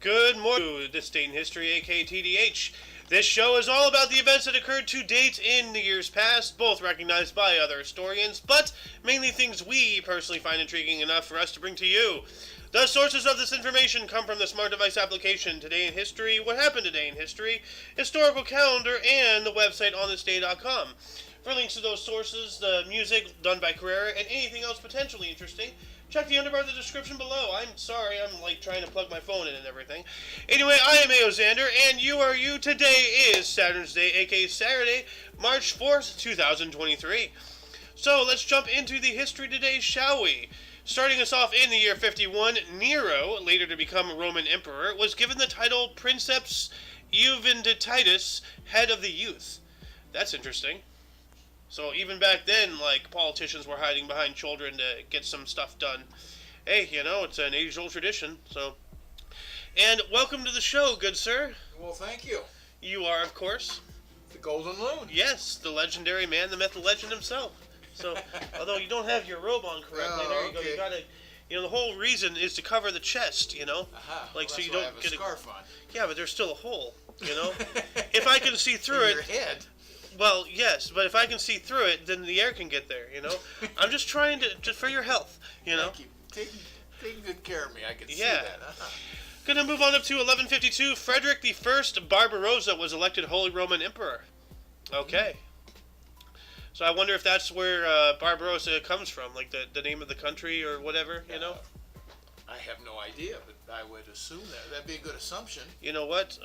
Good morning. This Date in History, aka TDH. This show is all about the events that occurred to date in the years past, both recognized by other historians, but mainly things we personally find intriguing enough for us to bring to you. The sources of this information come from the Smart Device application, Today in History, What Happened Today in History, Historical Calendar, and the website onthisday.com. For links to those sources, the music done by Carrera, and anything else potentially interesting, check the underbar of the description below. I'm sorry, I'm trying to plug my phone in and everything. Anyway, I am A.O. Xander, and you are you. Today is Saturn's Day, aka Saturday, March 4th, 2023. So let's jump into the history today, shall we? Starting us off in the year 51, Nero, later to become Roman Emperor, was given the title Princeps Iuventitus, Head of the Youth. That's interesting. So even back then, politicians were hiding behind children to get some stuff done. Hey, it's an age-old tradition, so. And welcome to the show, good sir. Well, thank you. You are, of course. The Golden Loon. Yes, the legendary man, the myth, the legend himself. So, although you don't have your robe on correctly, there you go. You gotta, the whole reason is to cover the chest, Aha. So you don't I have get a scarf on. Yeah, but there's still a hole, If I can see through In it. your head. Well, yes, but if I can see through it, then the air can get there, I'm just trying to, just for your health, Thank you. Taking good care of me, I can see Yeah. that. Gonna move on up to 1152. Frederick I Barbarossa was elected Holy Roman Emperor. Okay. So I wonder if that's where Barbarossa comes from, the name of the country or whatever, I have no idea, but I would assume that. That'd be a good assumption. You know what?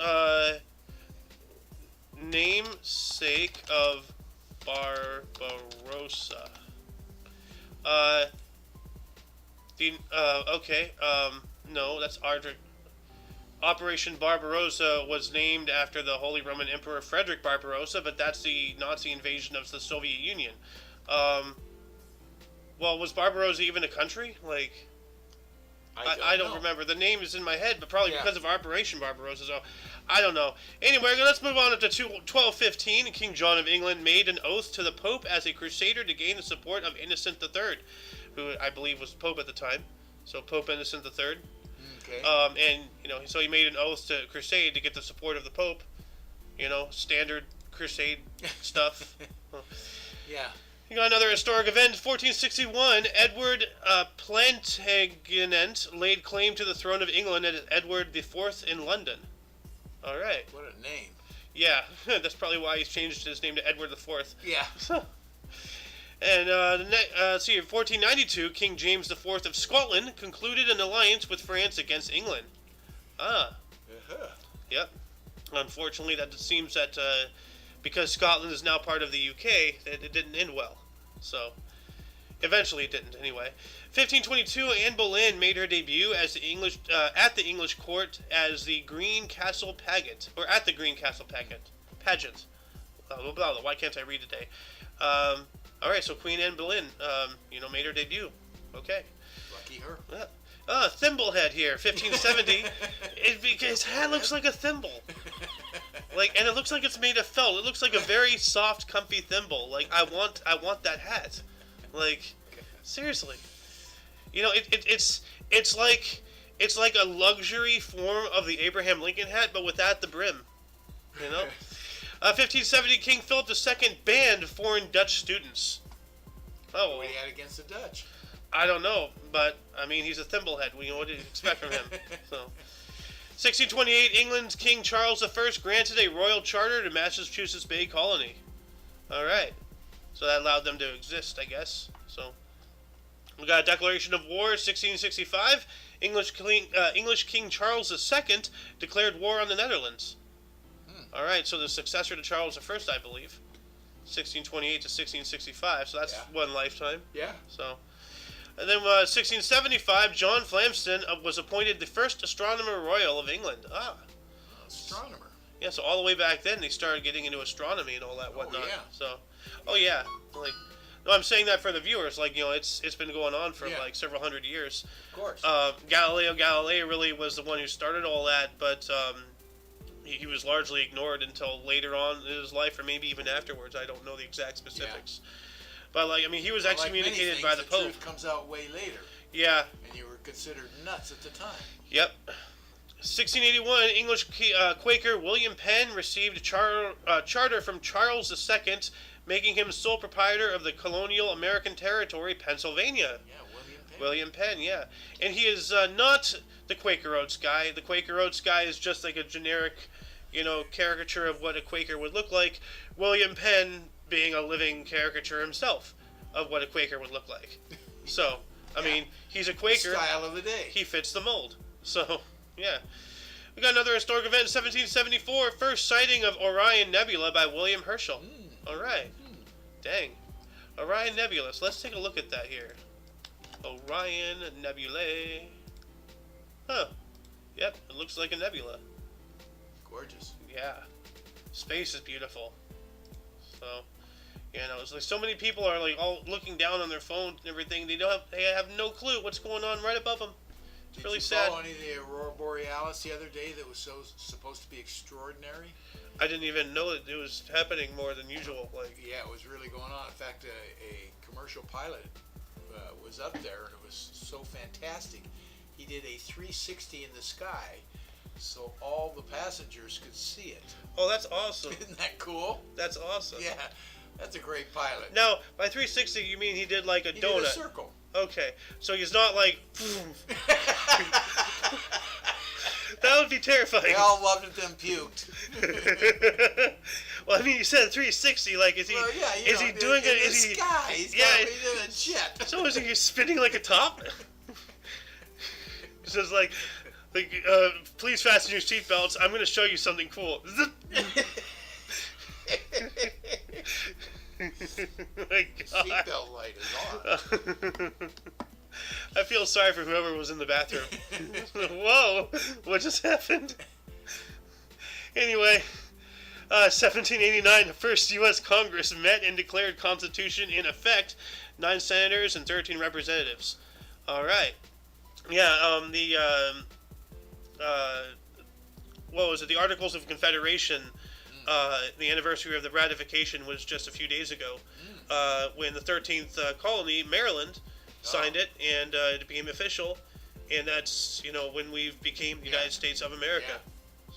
Namesake of Barbarossa. No, that's Ardric. Operation Barbarossa was named after the Holy Roman Emperor Frederick Barbarossa, but that's the Nazi invasion of the Soviet Union. Well, was Barbarossa even a country? I don't remember. The name is in my head, but probably because of Operation Barbarossa, so I don't know. Anyway, let's move on up to 1215. King John of England made an oath to the Pope as a crusader to gain the support of Innocent III, who I believe was Pope at the time. So Pope Innocent III. Okay. So he made an oath to crusade to get the support of the Pope. Standard crusade stuff. Yeah. You got another historic event. 1461, Edward Plantagenet laid claim to the throne of England as Edward IV in London. All right. What a name. Yeah, that's probably why he's changed his name to Edward IV. Yeah. And let's see, in 1492, King James IV of Scotland concluded an alliance with France against England. Yep. Unfortunately, that seems that because Scotland is now part of the UK, that it didn't end well. So, eventually it didn't, anyway. 1522, Anne Boleyn made her debut as at the English court as the Green Castle Pageant, or at the Green Castle Pageant. Why can't I read today? All right, so Queen Anne Boleyn, made her debut. Okay. Lucky her. Yeah. Thimblehead here, 1570. His hat looks like a thimble. And it looks like it's made of felt. It looks like a very soft, comfy thimble. I want that hat. Seriously. It's like a luxury form of the Abraham Lincoln hat, but without the brim. 1570, King Philip II banned foreign Dutch students. Oh. What he had against the Dutch? I don't know, but, he's a thimblehead. What do you expect from him? So, 1628, England's King Charles I granted a royal charter to Massachusetts Bay Colony. All right. So that allowed them to exist, I guess. So, we got a declaration of war, 1665. English King Charles II declared war on the Netherlands. All right, so the successor to Charles I, I believe, 1628 to 1665. So that's one lifetime. Yeah. So, and then 1675, John Flamston was appointed the first astronomer royal of England. Astronomer. Yeah. So all the way back then, they started getting into astronomy and all that whatnot. So, no, I'm saying that for the viewers. It's been going on for several hundred years. Of course. Galileo Galilei really was the one who started all that, but he was largely ignored until later on in his life, or maybe even afterwards. I don't know the exact specifics. But he was excommunicated by the Pope. The truth comes out way later. Yeah. And you were considered nuts at the time. Yep. 1681, English Quaker William Penn received a charter from Charles II, making him sole proprietor of the colonial American territory, Pennsylvania. Yeah, William Penn. William Penn, yeah. And he is not the Quaker Oats guy. The Quaker Oats guy is just like a generic, caricature of what a Quaker would look like. William Penn being a living caricature himself of what a Quaker would look like. So, I mean, he's a Quaker. The style of the day. He fits the mold. So, yeah. We got another historic event in 1774, first sighting of Orion Nebula by William Herschel. All right. Dang. Orion Nebula. So let's take a look at that here. Orion Nebulae. Huh. Yep, it looks like a nebula. Gorgeous. Yeah. Space is beautiful. So, it's like so many people are like all looking down on their phone and everything. They have no clue what's going on right above them. It's really sad. Did you follow any of the Aurora Borealis the other day that was supposed to be extraordinary? I didn't even know that it was happening more than usual. Yeah, it was really going on. In fact, a commercial pilot was up there, and it was so fantastic. He did a 360 in the sky, so all the passengers could see it. Oh, that's awesome. Isn't that cool? That's awesome. Yeah, that's a great pilot. Now, by 360, you mean he did like a donut? He did a circle. Okay, so he's not like. That would be terrifying. They all loved it, then puked. Well, I mean, you said 360. Like, is he? Well, yeah, is he doing it? Is he? Sky. He's in a jet. So is he spinning like a top? It says like, please fasten your seatbelts. I'm going to show you something cool. My God. Seatbelt light is on. I feel sorry for whoever was in the bathroom. Whoa, what just happened? Anyway, 1789, the first U.S. Congress met and declared Constitution in effect. 9 senators and 13 representatives. All right. Yeah. What was it? The Articles of Confederation. The anniversary of the ratification was just a few days ago, when the 13th colony, Maryland, signed it, and it became official, and that's when we became the United States of America.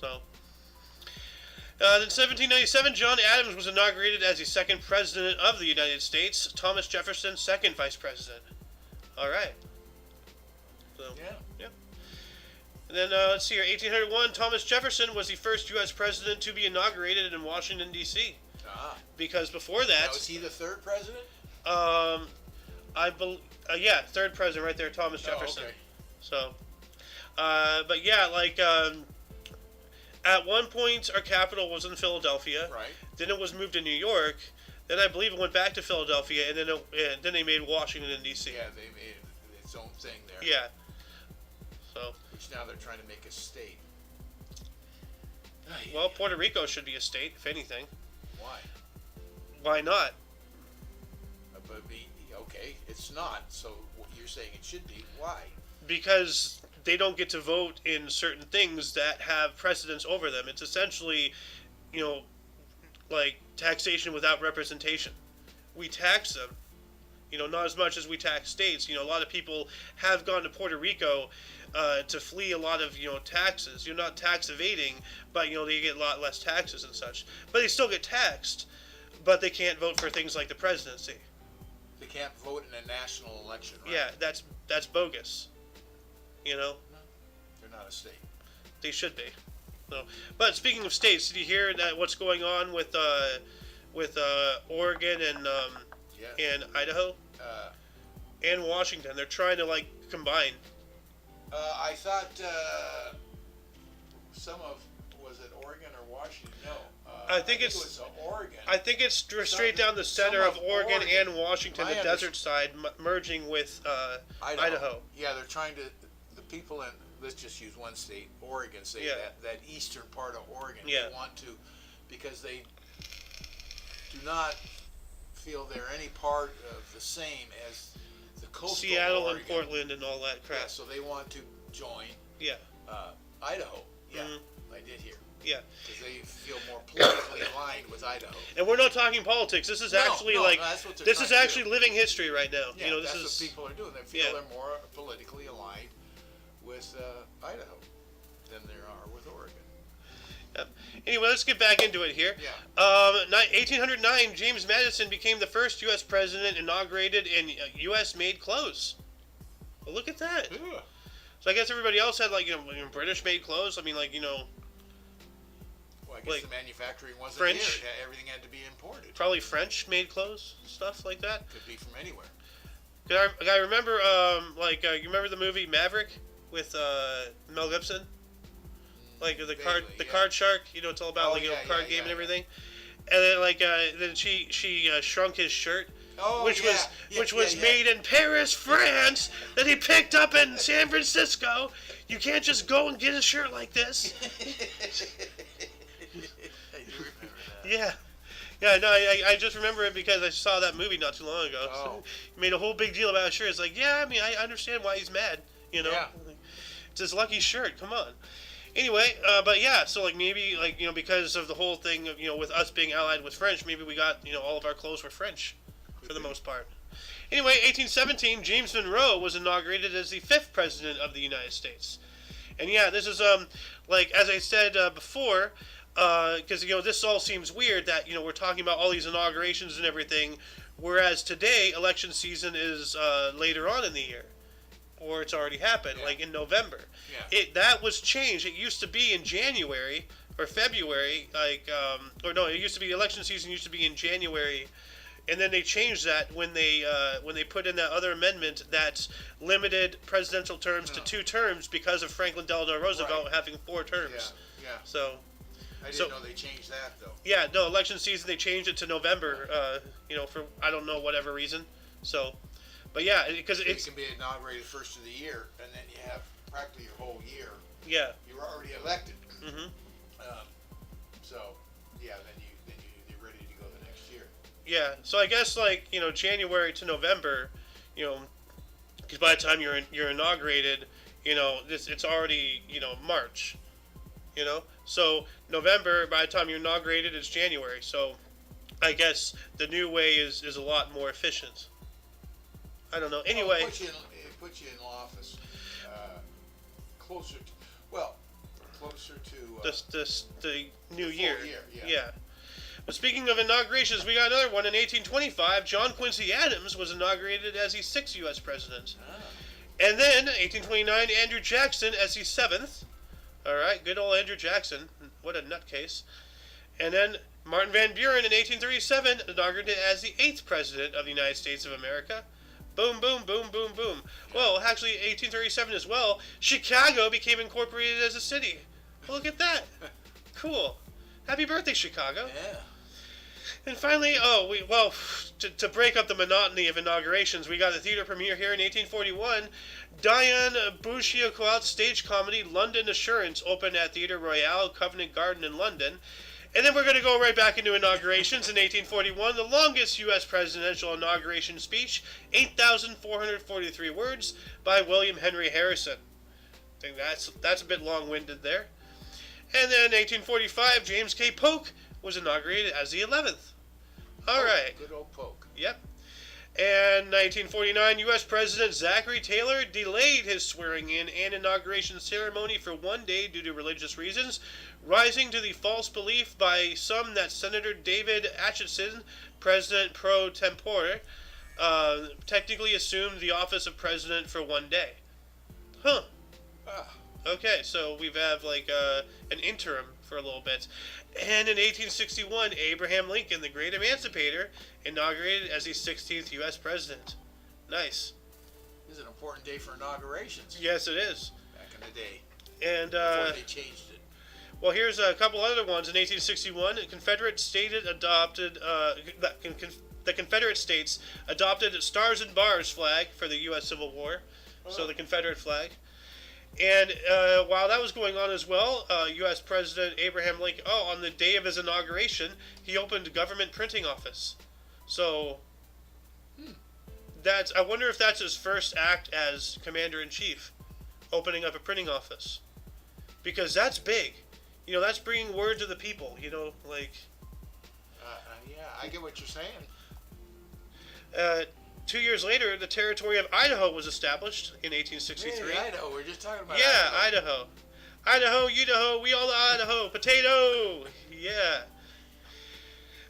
So then 1797, John Adams was inaugurated as the second president of the United States. Thomas Jefferson, second vice president. All right. So yeah. And then let's see here, 1801, Thomas Jefferson was the first U.S. president to be inaugurated in Washington, D.C. Because before that... Now, was he the third president? I believe... third president right there, Thomas Jefferson. Okay. So, but yeah, at one point our capital was in Philadelphia. Right. Then it was moved to New York. Then I believe it went back to Philadelphia, and then they made Washington D.C. Yeah, they made its own thing there. Yeah. So. Which now they're trying to make a state. Well, Puerto Rico should be a state, if anything. Why? Why not? Okay, it's not. So you're saying it should be. Why? Because they don't get to vote in certain things that have precedence over them. It's essentially, like taxation without representation. We tax them, not as much as we tax states. A lot of people have gone to Puerto Rico to flee a lot of, taxes. You're not tax evading, but, they get a lot less taxes and such. But they still get taxed, but they can't vote for things like the presidency. They can't vote in a national election, right? Yeah, that's bogus. No, they're not a state. They should be. So, but speaking of states, did you hear that what's going on with Oregon and Idaho and Washington? They're trying to combine. I thought was it Oregon or Washington? No. I think it was Oregon. I think it's straight down the center of Oregon and Washington, the desert side, merging with Idaho. Yeah, they're trying to. The people in, let's just use one state, Oregon, say that eastern part of Oregon. Yeah. They want to, because they do not feel they're any part of the same as the coastal Seattle Oregon. and Portland and all that crap. Yeah, so they want to join. Yeah. Idaho. Yeah, Mhm. I did hear. Yeah. Because they feel more politically aligned with Idaho. And we're not talking politics. This is actually this is actually living history right now. Yeah, this that's what people are doing. They feel they're more politically aligned with Idaho than there are with Oregon. Yep. Anyway, let's get back into it here. Yeah. 1809, James Madison became the first U.S. president inaugurated in U.S.-made clothes. Well, look at that. Yeah. So I guess everybody else had British-made clothes. I mean, Well, I guess the manufacturing wasn't French. here. Everything had to be imported. Probably French-made clothes, stuff like that. Could be from anywhere. I remember, you remember the movie Maverick with Mel Gibson? Like the card shark. It's all about card game and everything. And then then she shrunk his shirt, which was made in Paris, France, that he picked up in San Francisco. You can't just go and get a shirt like this. I do remember that. Yeah. Yeah, no, I just remember it because I saw that movie not too long ago. Oh. So he made a whole big deal about a shirt. It's like, yeah, I mean, I understand why he's mad, Yeah. It's his lucky shirt, come on. Anyway, but yeah, so maybe because of the whole thing of with us being allied with French, maybe we got all of our clothes were French for the most part. Anyway, 1817, James Monroe was inaugurated as the 5th president of the United States. And yeah, this is as I said before, because this all seems weird that we're talking about all these inaugurations and everything, whereas today election season is later on in the year. Or it's already happened, in November. Yeah. That was changed. It used to be in January or February, it used to be election season used to be in January, and then they changed that when they put in that other amendment that limited presidential terms to 2 terms because of Franklin Delano Roosevelt having 4 terms. Yeah. So. I didn't know they changed that though. Yeah, no, election season they changed it to November. For I don't know whatever reason. So. But yeah, because it can be inaugurated first of the year, and then you have practically your whole year. Yeah. You're already elected. Mm-hmm. So yeah, then you're ready to go the next year. Yeah. So I guess January to November, because by the time you're inaugurated, it's already March. So November by the time you're inaugurated is January. So I guess the new way is a lot more efficient. I don't know. Anyway, it puts you in office closer to the new year. Yeah. But speaking of inaugurations, we got another one in 1825. John Quincy Adams was inaugurated as the 6th U.S. president, and then 1829, Andrew Jackson as the 7th. All right, good old Andrew Jackson. What a nutcase. And then Martin Van Buren in 1837 inaugurated as the 8th president of the United States of America. Boom, boom, boom, boom, boom. Well, actually, 1837 as well, Chicago became incorporated as a city. Look at that. Cool. Happy birthday, Chicago. Yeah. And finally, to break up the monotony of inaugurations, we got a theater premiere here in 1841. Diane Bouchioquot's stage comedy London Assurance opened at Theatre Royal, Covent Garden in London. And then we're going to go right back into inaugurations in 1841. The longest U.S. presidential inauguration speech, 8,443 words, by William Henry Harrison. I think that's a bit long-winded there. And then 1845, James K. Polk was inaugurated as the 11th. All right. Good old Polk. Yep. And 1949, U.S. President Zachary Taylor delayed his swearing-in and inauguration ceremony for 1 day due to religious reasons, rising to the false belief by some that Senator David Atchison, President pro tempore, technically assumed the office of president for 1 day. Huh. Okay, so we have an interim for a little bit. And in 1861, Abraham Lincoln, the great emancipator, inaugurated as the 16th U.S. president. Nice. This is an important day for inaugurations. Yes, it is. Back in the day. And before they changed it. Well, here's a couple other ones. In 1861, the Confederate States adopted Stars and Bars flag for the U.S. Civil War. So the Confederate flag. And while that was going on as well, U.S. President Abraham Lincoln, on the day of his inauguration, he opened a government printing office. So I wonder if that's his first act as commander-in-chief, opening up a printing office. Because that's big. That's bringing word to the people, Yeah, I get what you're saying. 2 years later, the territory of Idaho was established in 1863. Hey, Idaho, we're just talking about Idaho. Idaho, Idaho, we all Idaho. Potato. Yeah.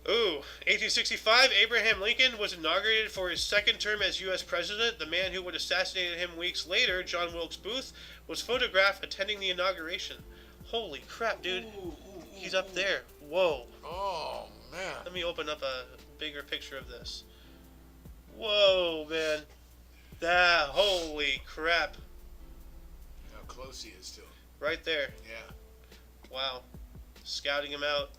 Ooh, 1865, Abraham Lincoln was inaugurated for his second term as U.S. President. The man who would assassinate him weeks later, John Wilkes Booth, was photographed attending the inauguration. Holy crap, dude. He's up there. Whoa. Oh, man. Let me open up a bigger picture of this. Whoa, man. Holy crap. How close he is to him. Right there. Yeah. Wow. Scouting him out.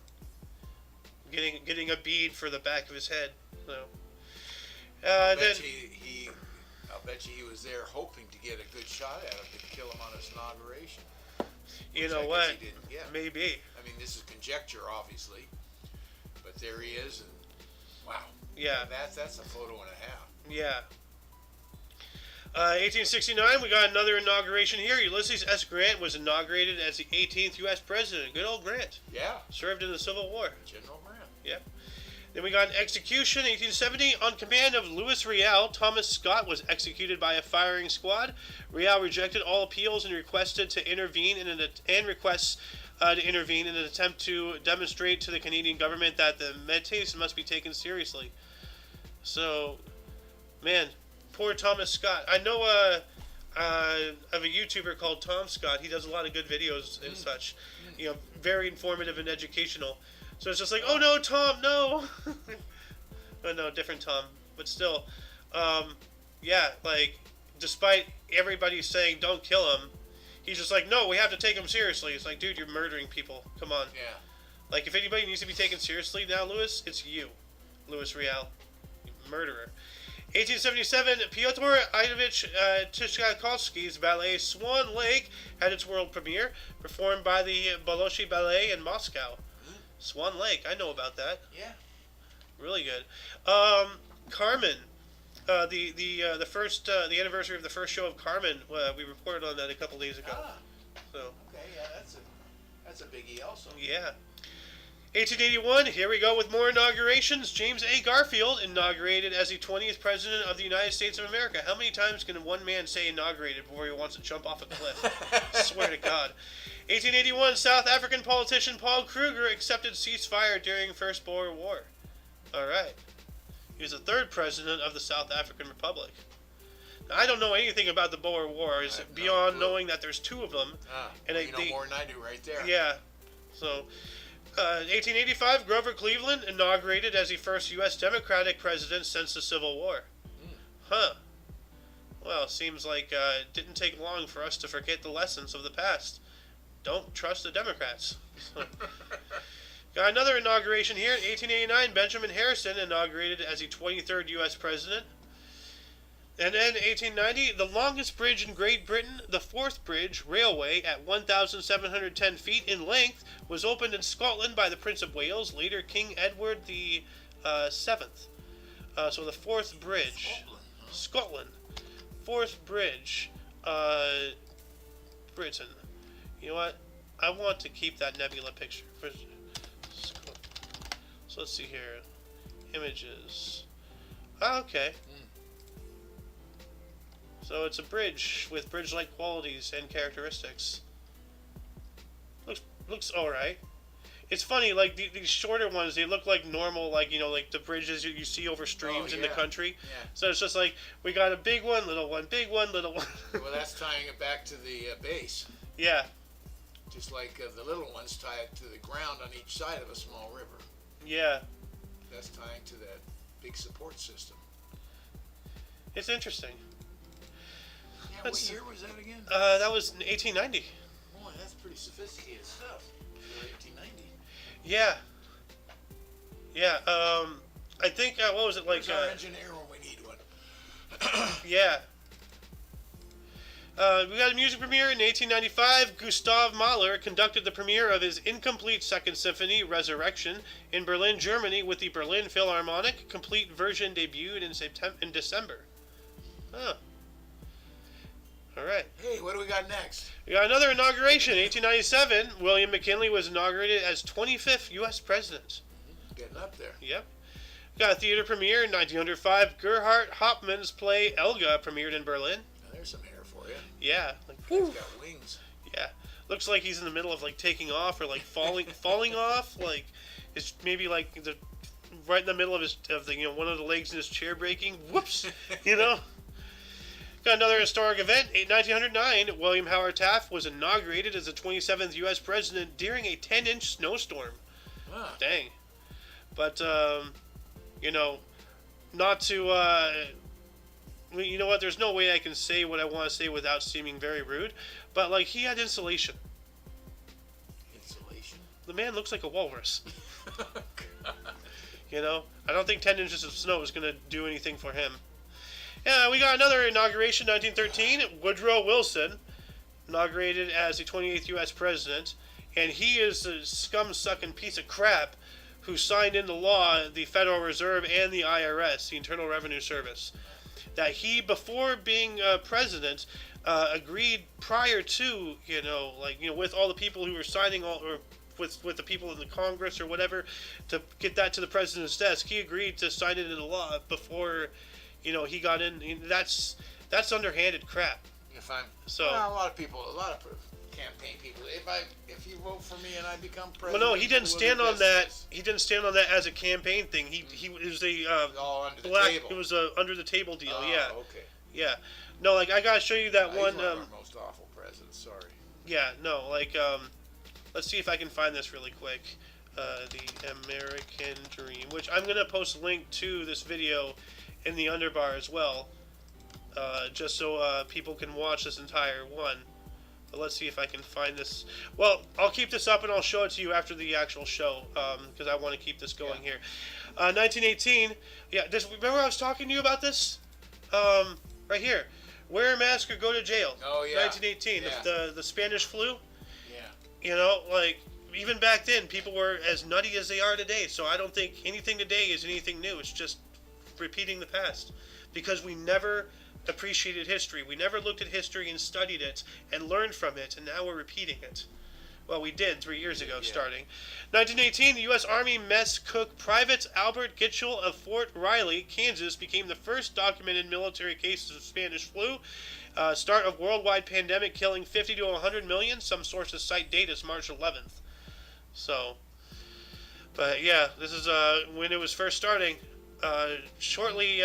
Getting a bead for the back of his head. So, I'll bet you he was there hoping to get a good shot at him to kill him on his inauguration. You know what? He didn't get. Maybe. I mean, this is conjecture, obviously, but there he is, and wow. Yeah. That's a photo and a half. Yeah. 1869, we got another inauguration here. Ulysses S. Grant was inaugurated as the 18th U.S. President. Good old Grant. Yeah. Served in the Civil War. General Grant. Yep. Then we got an execution, 1870. On command of Louis Riel, Thomas Scott was executed by a firing squad. Riel rejected all appeals and requested to intervene in an attempt to demonstrate to the Canadian government that the Métis must be taken seriously. So, man, poor Thomas Scott. I know of a YouTuber called Tom Scott. He does a lot of good videos and such. You know, very informative and educational. So it's just like, oh no, Tom, no. Oh no, different Tom, but still, yeah. Like, despite everybody saying don't kill him, he's just like, no, we have to take him seriously. It's like, dude, you're murdering people. Come on. Yeah. Like, if anybody needs to be taken seriously now, Louis, it's you, Louis Riel, you murderer. 1877, Pyotr Ivanovich Tchaikovsky's ballet Swan Lake had its world premiere, performed by the Bolshoi Ballet in Moscow. Swan Lake, I know about that. Yeah. Really good. Carmen, the anniversary of the first show of Carmen. We reported on that a couple days ago. Ah. So. Okay, yeah, that's a biggie also. Yeah. 1881, here we go with more inaugurations. James A. Garfield inaugurated as the 20th President of the United States of America. How many times can one man say inaugurated before he wants to jump off a cliff? Swear to God. 1881, South African politician Paul Kruger accepted ceasefire during First Boer War. Alright. He was the third president of the South African Republic. Now, I don't know anything about the Boer Wars beyond knowing that there's two of them. And you know more than I do right there. Yeah. So, 1885, Grover Cleveland inaugurated as the first U.S. Democratic president since the Civil War. Huh. Well, seems like it didn't take long for us to forget the lessons of the past. Don't trust the Democrats. Got another inauguration here. In 1889, Benjamin Harrison inaugurated as the 23rd U.S. president. And then 1890, the longest bridge in Great Britain, the Forth Bridge Railway, at 1,710 feet in length, was opened in Scotland by the Prince of Wales, later King Edward the Seventh. So the Forth Bridge, Scotland, Forth Bridge, Britain. You know what? I want to keep that nebula picture. So let's see here, images. Okay. So it's a bridge with bridge-like qualities and characteristics. Looks all right. It's funny, like these shorter ones, they look like normal, like, you know, like the bridges you see over streams in the country. Yeah. So it's just like we got a big one, little one, big one, little one. Well, that's tying it back to the base. Yeah. Just like the little ones tie it to the ground on each side of a small river. Yeah. That's tying to that big support system. It's interesting. Yeah, what year was that again? That was in 1890. Boy, that's pretty sophisticated stuff. 1890. Yeah. Yeah. I think what was it like? Where's our engineer when we need one? Yeah. We got a music premiere in 1895. Gustav Mahler conducted the premiere of his incomplete Second Symphony, Resurrection, in Berlin, Germany, with the Berlin Philharmonic. Complete version debuted in December. Huh. All right. Hey, what do we got next? We got another inauguration. 1897, William McKinley was inaugurated as 25th U.S. President. Getting up there. Yep. We got a theater premiere in 1905. Gerhard Hauptmann's play Elga premiered in Berlin. Now, there's some hair for you. Yeah. Like, It's got wings. Yeah. looks like he's in the middle of like taking off or like falling off. Like it's maybe like right in the middle of one of the legs in his chair breaking. Whoops, you know. Got another historic event. In 1909, William Howard Taft was inaugurated as the 27th U.S. president during a 10-inch snowstorm. Ah. Dang. But not to. You know what? There's no way I can say what I want to say without seeming very rude. But like he had insulation. Insulation. The man looks like a walrus. God. You know, I don't think 10 inches of snow is going to do anything for him. Yeah, we got another inauguration, 1913. Woodrow Wilson, inaugurated as the 28th U.S. president. And he is a scum-sucking piece of crap who signed into law the Federal Reserve and the IRS, the Internal Revenue Service. That he, before being president, agreed prior to, with all the people who were signing or with the people in the Congress or whatever, to get that to the president's desk. He agreed to sign it into law before, he got in. That's underhanded crap. A lot of campaign people. If you vote for me and I become president. Well, no, he didn't stand on that. He didn't stand on that as a campaign thing. He was all under the black. table. It was a under the table deal. Yeah. Okay. Yeah. No, like I gotta show you that one. He's one of our most awful presidents. Sorry. Yeah. No, like let's see if I can find this really quick. The American Dream, which I'm gonna post a link to this video in the underbar as well, just so people can watch this entire one. But let's see if I can find this. Well, I'll keep this up and I'll show it to you after the actual show, because I want to keep this going here. 1918. Yeah, remember I was talking to you about this? Right here. Wear a mask or go to jail. Oh, yeah. 1918. Yeah. The Spanish flu. Yeah. Even back then, people were as nutty as they are today. So I don't think anything today is anything new. It's just repeating the past. Because we never appreciated history. We never looked at history and studied it and learned from it, and now we're repeating it. Well, we did 3 years ago, starting. 1918, the U.S. Army mess cook Private Albert Gitchell of Fort Riley, Kansas, became the first documented military cases of Spanish flu. Start of worldwide pandemic, killing 50 to 100 million. Some sources cite date as March 11th. So, but yeah, this is when it was first starting. Shortly,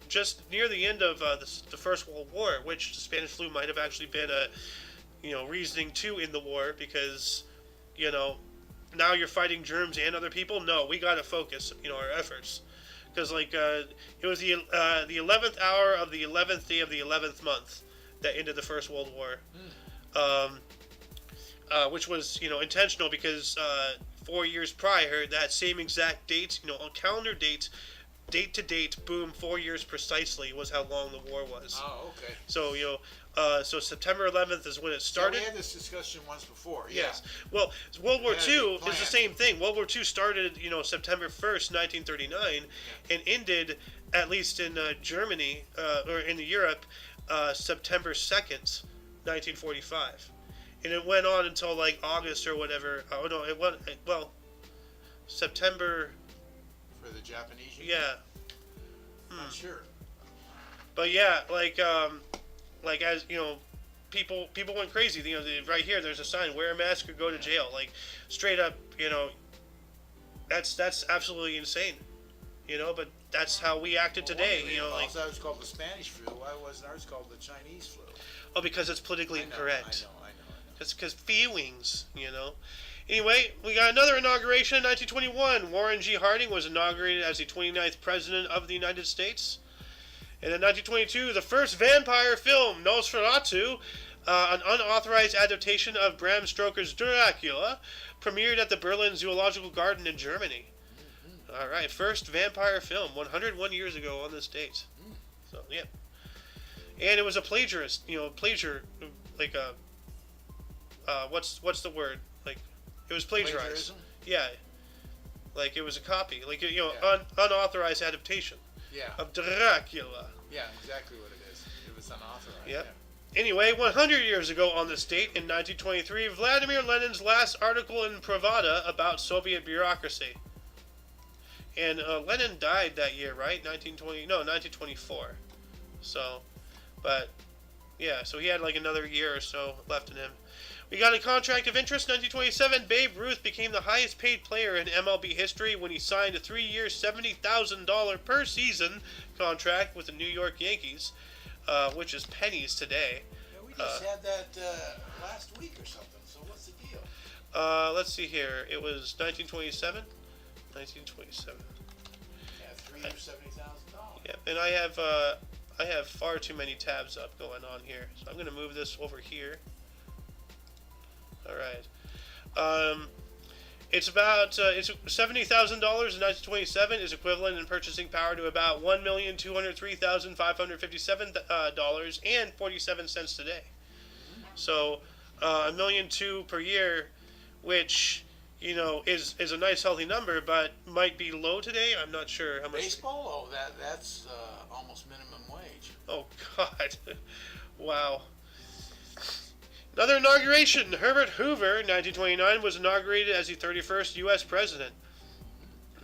just near the end of the First World War, which the Spanish flu might have actually been a, reasoning to in the war, because, now you're fighting germs and other people. No, we got to focus, our efforts, because it was the 11th hour of the 11th day of the 11th month that ended the First World War, which was intentional because 4 years prior, that same exact date, on calendar date to date, boom, 4 years precisely was how long the war was. Oh, okay. So, so September 11th is when it started. So we had this discussion once before. Yes. Well, World War II is the same thing. World War II started, September 1st, 1939, and ended, at least in Germany, or in Europe, September 2nd, 1945. And it went on until, August or whatever. Oh, no, it went, September... For the Japanese? Yeah. Not sure. But yeah, as people went crazy. Right here, there's a sign: wear a mask or go to jail. Straight up, that's absolutely insane. But that's how we acted today. Also, it was called the Spanish flu. Why wasn't ours called the Chinese flu? Oh, because it's politically incorrect. I know. It's because feelings, Anyway, we got another inauguration in 1921. Warren G. Harding was inaugurated as the 29th President of the United States. And in 1922, the first vampire film, Nosferatu, an unauthorized adaptation of Bram Stoker's Dracula, premiered at the Berlin Zoological Garden in Germany. Mm-hmm. All right, first vampire film, 101 years ago on this date. So, yeah. And it was a plagiarist, what's the word? It was plagiarized. Plagiarism? Yeah. It was a copy. Unauthorized adaptation. Yeah. Of Dracula. Yeah, exactly what it is. It was unauthorized. Yep. Yeah. Anyway, 100 years ago on this date, in 1923, Vladimir Lenin's last article in Pravda about Soviet bureaucracy. And Lenin died that year, right? 1924. So, but, yeah, so he had another year or so left in him. We got a contract of interest. 1927, Babe Ruth became the highest paid player in MLB history when he signed a 3-year, $70,000 per season contract with the New York Yankees, which is pennies today. Yeah, we just had that last week or something. So what's the deal? Let's see here. It was 1927. 1927. Yeah, 3 years, $70,000. Yeah, and I have far too many tabs up going on here, so I'm going to move this over here. All right. It's about it's $70,000 in 1927 is equivalent in purchasing power to about $1,203,557 today. So $1,200,000 per year, which is a nice healthy number, but might be low today. I'm not sure how much. Baseball? Oh, that's almost minimum wage. Oh God! Wow. Another inauguration. Herbert Hoover, 1929, was inaugurated as the 31st U.S. president.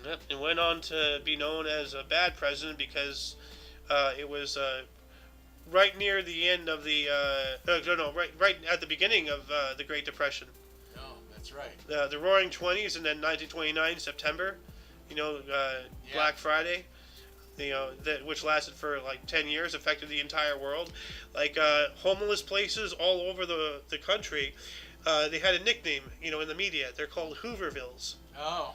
Yep, and went on to be known as a bad president because it was right near the end of the right at the beginning of the Great Depression. No, that's right. The Roaring Twenties, and then 1929 September. Black Friday. Which lasted for like 10 years, affected the entire world. Like homeless places all over the country, they had a nickname, in the media. They're called Hoovervilles. Oh.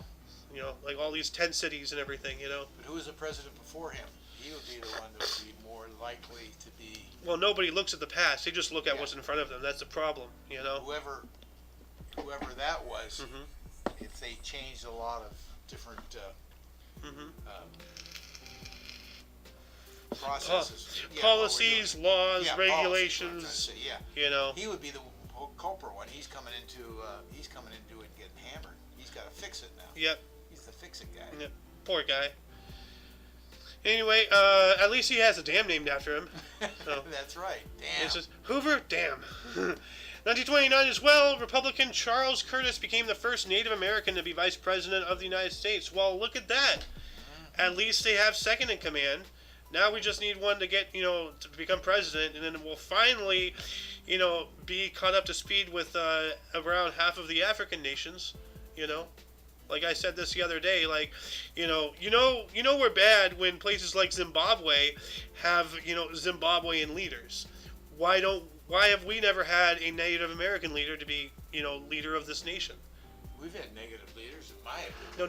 Like all these tent cities and everything, But who was the president before him? He would be the one that would be more likely to be... Well, nobody looks at the past. They just look at what's in front of them. That's the problem, Whoever that was, Mm-hmm. if they changed a lot of different... processes, policies, laws, regulations. Policies, he would be the culprit one. He's coming into it and getting hammered. He's got to fix it now. Yep. He's the fix it guy. Yep. Poor guy. Anyway, at least he has a dam named after him. So. That's right. Damn. It's just Hoover, damn. 1929 as well, Republican Charles Curtis became the first Native American to be vice president of the United States. Well, look at that. At least they have second in command. Now we just need one to get, to become president, and then we'll finally, be caught up to speed with around half of the African nations, Like I said this the other day, like, we're bad when places like Zimbabwe have, Zimbabwean leaders. Why have we never had a Native American leader to be, leader of this nation? We've had negative leaders, in my opinion. No,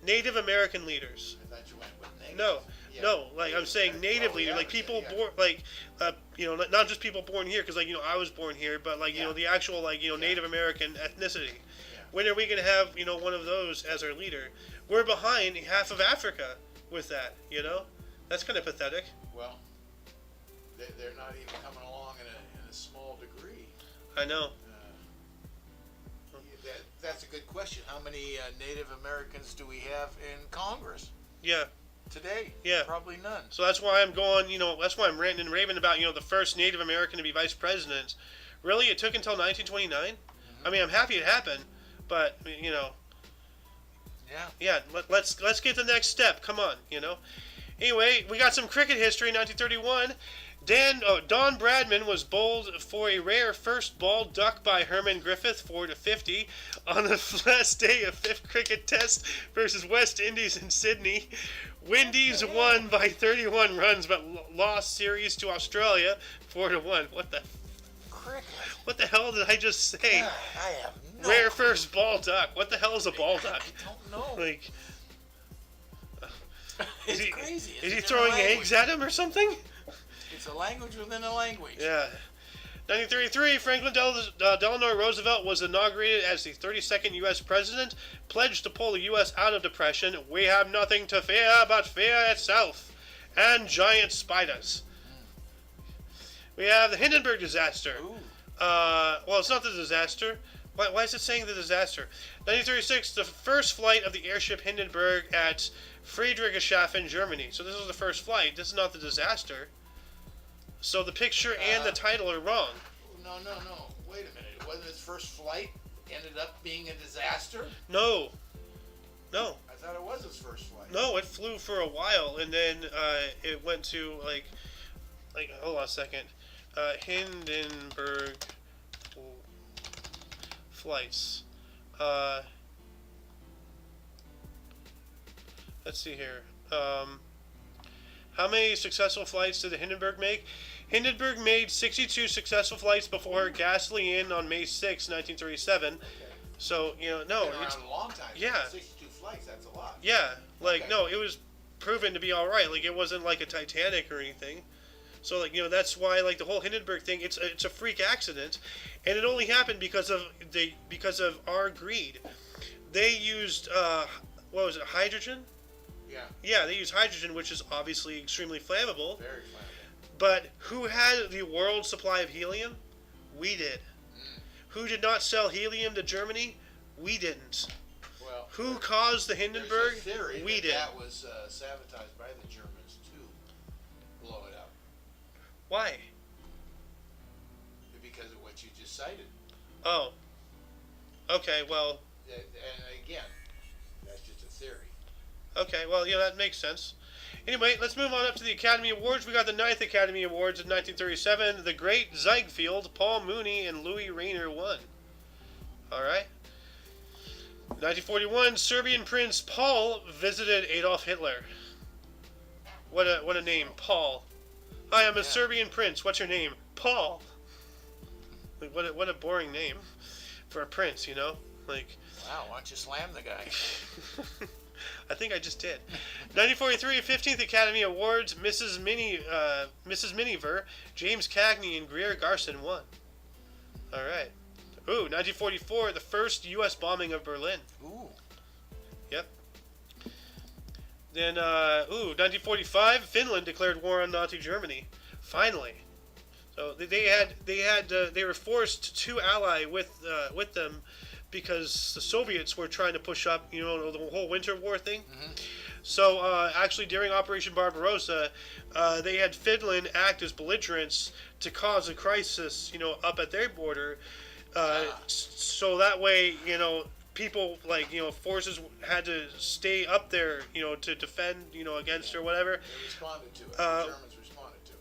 Native American leaders. I thought you went with negative. No, like I'm saying native leaders, like people born, like, not just people born here, because, like, I was born here, but, like, the actual, like, Native American ethnicity. Yeah. When are we going to have, one of those as our leader? We're behind half of Africa with that, That's kind of pathetic. Well, they're not even coming along in a small degree. I know. That's a good question. How many Native Americans do we have in Congress? Yeah. Today? Yeah. Probably none. So that's why I'm going, that's why I'm ranting and raving about, the first Native American to be vice president. Really? It took until 1929? Mm-hmm. I mean, I'm happy it happened, but, Yeah. Yeah, let's get the next step. Come on, Anyway, we got some cricket history. 1931, Don Bradman was bowled for a rare first ball duck by Herman Griffith, 4-50, on the last day of 5th cricket test versus West Indies in Sydney. Windies won by 31 runs, but lost series to Australia, 4-1. What the? Cricket. What the hell did I just say? I have no. Rare first ball duck. What the hell is a ball duck? I don't know. Like. It's crazy. Is he throwing eggs at him or something? It's a language within a language. Yeah. 1933, Franklin Delano Roosevelt was inaugurated as the 32nd U.S. president, pledged to pull the U.S. out of depression. We have nothing to fear but fear itself and giant spiders. We have the Hindenburg disaster. Well, it's not the disaster. Why is it saying the disaster? 1936, the first flight of the airship Hindenburg at Friedrichshafen, Germany. So this was the first flight. This is not the disaster. So the picture and the title are wrong. No. Wait a minute. Wasn't his first flight ended up being a disaster? No. I thought it was his first flight. No, it flew for a while, and then it went to, like hold on a second. Hindenburg flights. Let's see here. How many successful flights did Hindenburg make? Hindenburg made 62 successful flights before her ghastly end on May 6, 1937. Okay. So, no, Been around it's... a long time. Yeah. 62 flights, that's a lot. Yeah, Okay. no, it was proven to be all right. Like, it wasn't like a Titanic or anything. So, that's why, the whole Hindenburg thing, it's a freak accident, and it only happened because of our greed. They used what was it, hydrogen? Yeah. Yeah, they used hydrogen, which is obviously extremely flammable. Very flammable. But who had the world supply of helium? We did. Who did not sell helium to Germany? We didn't. Well, Who caused the Hindenburg? there's a theory We that did. that was sabotaged by the Germans to blow it up Why? because of what you just cited. Oh. Okay, well, And again, that's just a theory. okay, well, that makes sense. Anyway, let's move on up to the Academy Awards. We got the 9th Academy Awards in 1937. The Great Ziegfeld, Paul Mooney, and Louis Rayner won. All right. 1941, Serbian Prince Paul visited Adolf Hitler. What a name, Paul. Hi, I'm a Serbian prince. What's your name? Paul. Like, what a boring name for a prince, Like, Wow, why don't you slam the guy? I think I just did. 1943, 15th Academy Awards. Mrs. Miniver, James Cagney, and Greer Garson won. All right. Ooh, 1944, the first U.S. bombing of Berlin. Ooh. Yep. Then, 1945, Finland declared war on Nazi Germany. Finally. So they were forced to ally with them because the Soviets were trying to push up, the whole Winter War thing. Mm-hmm. So actually, during Operation Barbarossa, they had Finland act as belligerents to cause a crisis, up at their border. So that way, people forces had to stay up there, to defend, against or whatever. They responded to it. The Germans responded to it.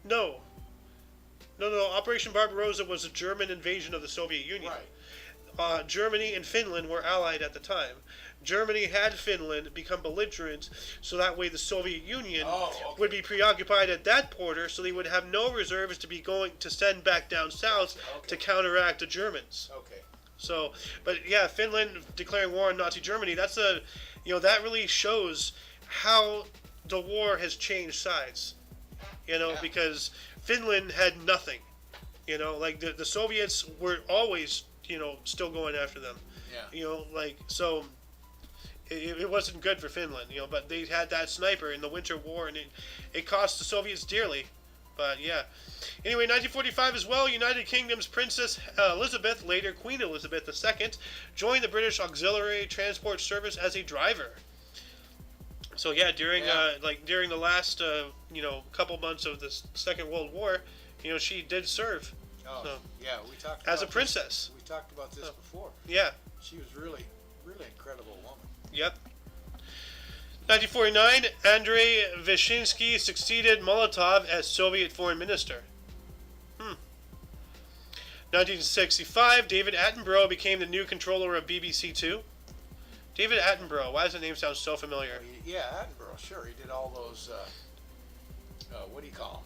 No. Operation Barbarossa was a German invasion of the Soviet Union. Right. Germany and Finland were allied at the time. Germany had Finland become belligerent, so that way the Soviet Union would be preoccupied at that border, so they would have no reserves to be going to send back down south to counteract the Germans. Okay. So, but yeah, Finland declaring war on Nazi Germany, that's that really shows how the war has changed sides. Because Finland had nothing. The Soviets were always, still going after them. Yeah. So it wasn't good for Finland, but they had that sniper in the Winter War, and it cost the Soviets dearly. But yeah. Anyway, 1945 as well, United Kingdom's Princess Elizabeth, later Queen Elizabeth II, joined the British Auxiliary Transport Service as a driver. So yeah, during the last couple months of the Second World War, she did serve. Oh, so, yeah, we talked as about a princess. We talked about this before. Yeah. She was really, really incredible woman. Yep. 1949, Andrei Vyshinsky succeeded Molotov as Soviet foreign minister. 1965, David Attenborough became the new controller of BBC Two. David Attenborough, why does the name sound so familiar? Yeah, Attenborough, sure. He did all those, what do you call them?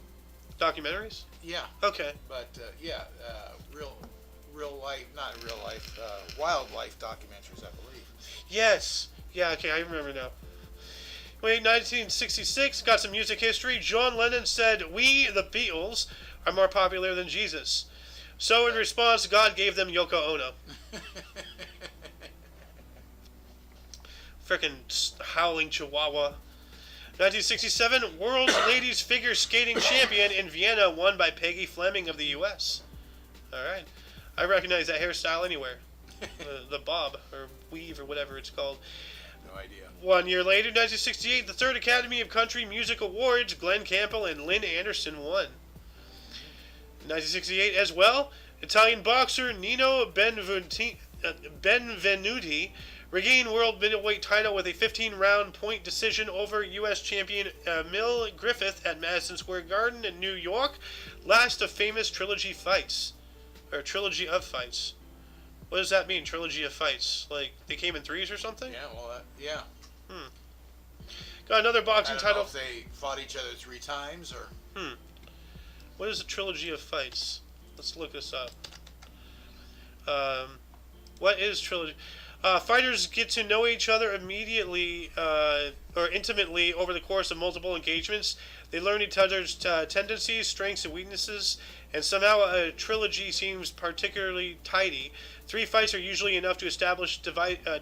Documentaries? Yeah. Okay. But, real life, not real life, wildlife documentaries, I believe. Yes. Yeah, okay, I remember now. Wait, 1966, got some music history. John Lennon said, "We, the Beatles, are more popular than Jesus." So in response, God gave them Yoko Ono. Frickin' howling chihuahua. 1967, World's Ladies Figure Skating Champion in Vienna, won by Peggy Fleming of the U.S. Alright. I recognize that hairstyle anywhere. The bob, or weave, or whatever it's called. No idea. 1 year later, 1968, the Third Academy of Country Music Awards, Glenn Campbell and Lynn Anderson won. 1968 as well, Italian boxer Nino Benvenuti regained world middleweight title with a 15-round point decision over U.S. champion Emil Griffith at Madison Square Garden in New York. Last of famous trilogy of fights. What does that mean? Trilogy of fights? Like they came in threes or something? Yeah, well, yeah. Got another I boxing don't title. know if they fought each other 3 times or. What is a trilogy of fights? Let's look this up. What is trilogy? Fighters get to know each other immediately or intimately over the course of multiple engagements. They learn each other's tendencies, strengths, and weaknesses, and somehow a trilogy seems particularly tidy. 3 fights are usually enough to establish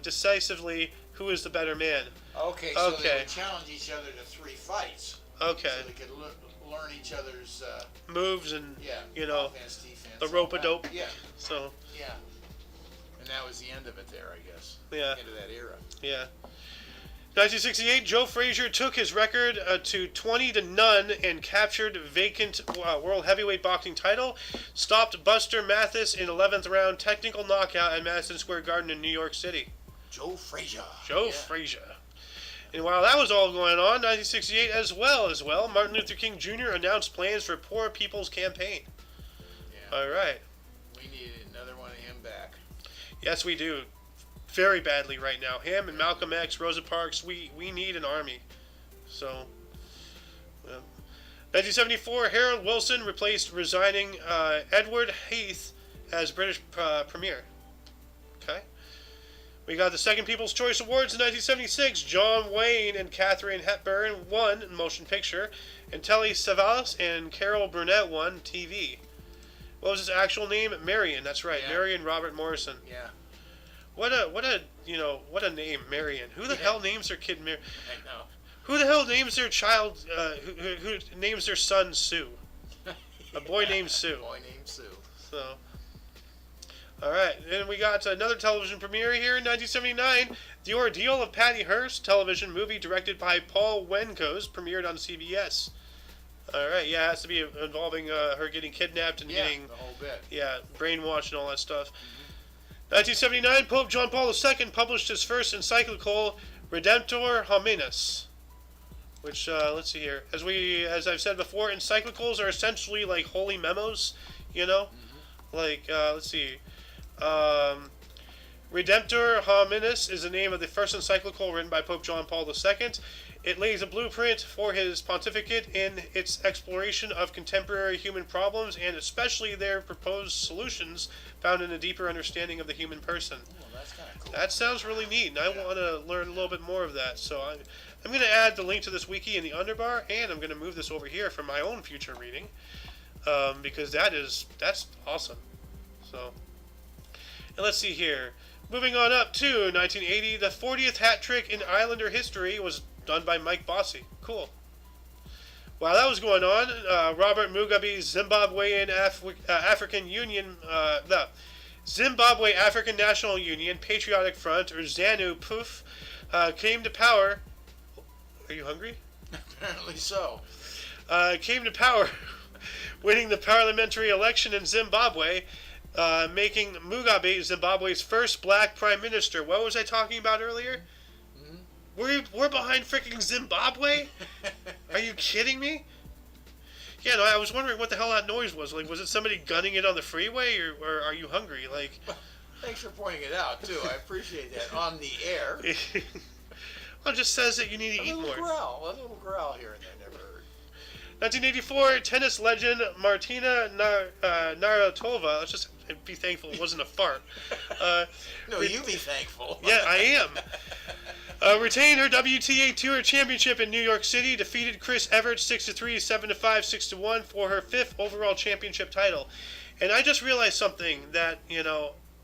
decisively who is the better man. Okay, so they would challenge each other to 3 fights. Okay. So they could learn each other's moves and offense, defense, the rope-a-dope. Yeah. So. Yeah. And that was the end of it there, I guess. Yeah. The end of that era. Yeah. 1968, Joe Frazier took his record to 20-0 and captured vacant world heavyweight boxing title. Stopped Buster Mathis in 11th round technical knockout at Madison Square Garden in New York City. Joe Frazier. Frazier. And while that was all going on, 1968 as well, Martin Luther King Jr. announced plans for Poor People's Campaign. Yeah. All right. We need another one of him back. Yes, we do. Very badly right now. Him and Malcolm X, Rosa Parks, we need an army. So, 1974, Harold Wilson replaced resigning Edward Heath as British Premier. Okay. We got the second People's Choice Awards in 1976. John Wayne and Katharine Hepburn won Motion Picture, and Telly Savalas and Carol Burnett won TV. What was his actual name? Marion. That's right, Yeah. Marion Robert Morrison. Yeah. What a name, Marion. Who the hell names their kid Marion? I know. Who the hell names their child? Who names their son Sue? A boy named Sue. A boy named Sue. So, all right. Then we got another television premiere here in 1979. The Ordeal of Patty Hearst, television movie directed by Paul Wenkos, premiered on CBS. All right. Yeah, it has to be involving her getting kidnapped and getting the whole bit. Yeah, brainwashed and all that stuff. 1979, Pope John Paul II published his first encyclical, Redemptor Hominis. Which, let's see here. As I've said before, encyclicals are essentially like holy memos, Like, let's see. Redemptor Hominis is the name of the first encyclical written by Pope John Paul II. It lays a blueprint for his pontificate in its exploration of contemporary human problems and especially their proposed solutions found in a deeper understanding of the human person. Well, that's kind of cool. That sounds really neat, and I want to learn a little bit more of that. So I'm going to add the link to this wiki in the underbar, and I'm going to move this over here for my own future reading, because that's awesome. So, and let's see here. Moving on up to 1980, the 40th hat trick in Islander history was done by Mike Bossy. Cool. While that was going on, Robert Mugabe's Zimbabwean African Union, the Zimbabwe African National Union Patriotic Front, or ZANU-PF, came to power. Are you hungry? Apparently so. Came to power, winning the parliamentary election in Zimbabwe, making Mugabe Zimbabwe's first black prime minister. What was I talking about earlier? We're behind freaking Zimbabwe? Are you kidding me? Yeah, no, I was wondering what the hell that noise was. Like, was it somebody gunning it on the freeway, or are you hungry? Like, thanks for pointing it out too. I appreciate that on the air. Well, it just says that you need to eat more. A little growl here and there, never heard. 1984, tennis legend Martina Navratilova. Let's just be thankful it wasn't a fart. No, you be thankful. Yeah, I am. Retained her WTA Tour Championship in New York City, defeated Chris Evert 6-3, 7-5, 6-1 for her 5th overall championship title. And I just realized something that,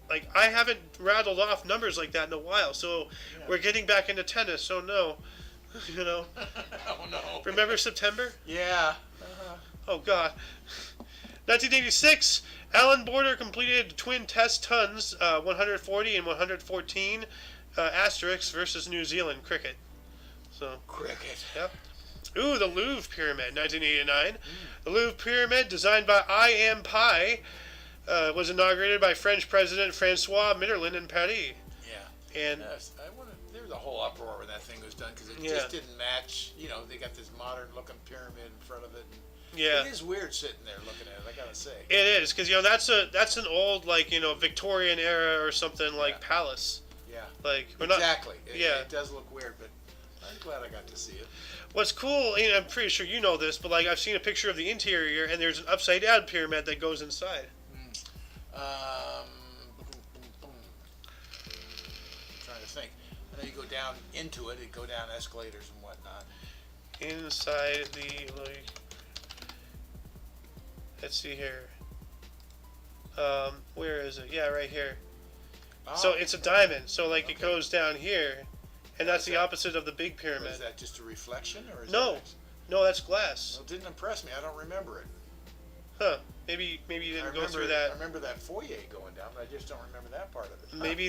like I haven't rattled off numbers like that in a while. So we're getting back into tennis. So no, Oh no. Remember September? Yeah. Oh God. 1986, Alan Border completed twin test tons, 140 and 114. Asterix versus New Zealand cricket. So Cricket. Yep. Ooh, the Louvre Pyramid, 1989. The Louvre Pyramid, designed by I.M. Pei, was inaugurated by French President Francois Mitterrand in Paris. Yeah. And there was a whole uproar when that thing was done because it just didn't match. They got this modern-looking pyramid in front of it. And Yeah. It is weird sitting there looking at it, I gotta say. It is, because that's an old, like, Victorian era or something, like, palace. Yeah. Like, we're Exactly. not. It does look weird, but I'm glad I got to see it. What's cool, I'm pretty sure you know this, but like I've seen a picture of the interior, and there's an upside down pyramid that goes inside. I'm trying to think. I know you go down into it, you go down escalators and whatnot. Inside let's see here. Where is it? Yeah, right here. Oh, So it's a diamond. So like it goes down here, and that's the opposite of the big pyramid. Is that just a reflection, or is No, that no, that's glass. Well, it didn't impress me. I don't remember it. Huh? Maybe you didn't go through I that. remember that foyer going down, but I just don't remember that part of it. Maybe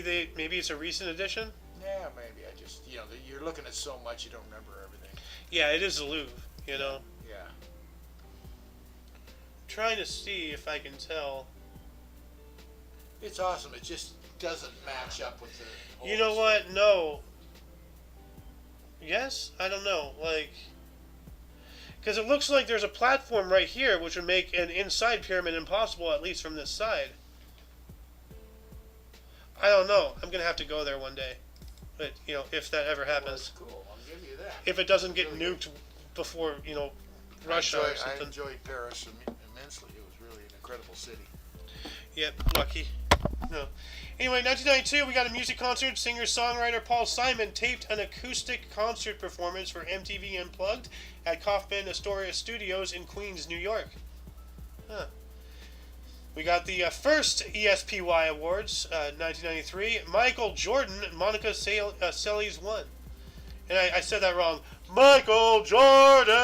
it's a recent addition. Yeah, maybe I just you're looking at so much you don't remember everything. Yeah, it is the Louvre. Yeah. Trying to see if I can tell. It's awesome. It just doesn't match up with the whole You know what? No. Yes? I don't know. Like, because it looks like there's a platform right here, which would make an inside pyramid impossible, at least from this side. I don't know. I'm gonna have to go there one day, but if that ever happens. Well, that's cool. I'll give you that. If it doesn't get nuked before Russia or I something. enjoyed Paris immensely. It was really an incredible city. Yep, lucky. No. Anyway, 1992, we got a music concert. Singer-songwriter Paul Simon taped an acoustic concert performance for MTV Unplugged at Kaufman Astoria Studios in Queens, New York. Huh. We got the first ESPY Awards, 1993. Michael Jordan and Monica Seles won. And I said that wrong. Michael Jordan!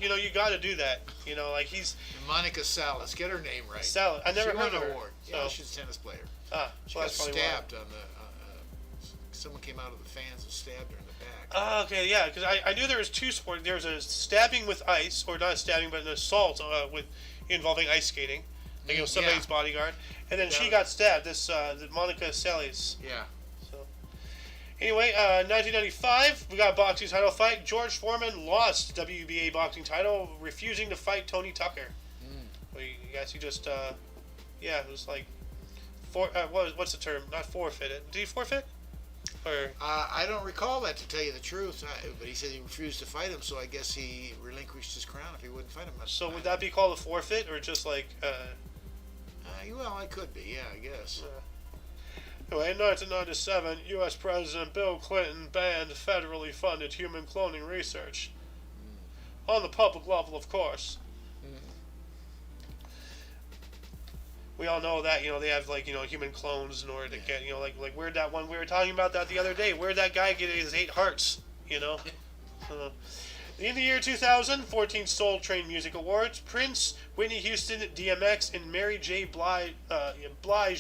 You got to do that. Like he's... Monica Salas. Get her name right. Salas. I never heard of an her. award. So. Yeah, she's a tennis player. She well, got that's probably stabbed on the... someone came out of the fans and stabbed her in the back. Oh, okay, yeah, because I knew there was two sports. There was a stabbing with ice, or not a stabbing, but an assault with involving ice skating. Like somebody's bodyguard. And then she got stabbed, this Monica Seles. Yeah. So, anyway, 1995, we got a boxing title fight. George Foreman lost WBA boxing title, refusing to fight Tony Tucker. Well, I guess he just, it was like, what's the term? Not forfeited. Did he forfeit? Or I don't recall that, to tell you the truth, but he said he refused to fight him, so I guess he relinquished his crown if he wouldn't fight him. So would that be called a forfeit, or just like... well, it could be, yeah, I guess. Anyway, in 1997, U.S. President Bill Clinton banned federally funded human cloning research. On the public level, of course. We all know that, they have, like, human clones in order to get, like where'd that one, we were talking about that the other day, where'd that guy get his 8 hearts, In the year 2000, 14 Soul Train Music Awards, Prince, Whitney Houston, DMX, and Mary J. Blige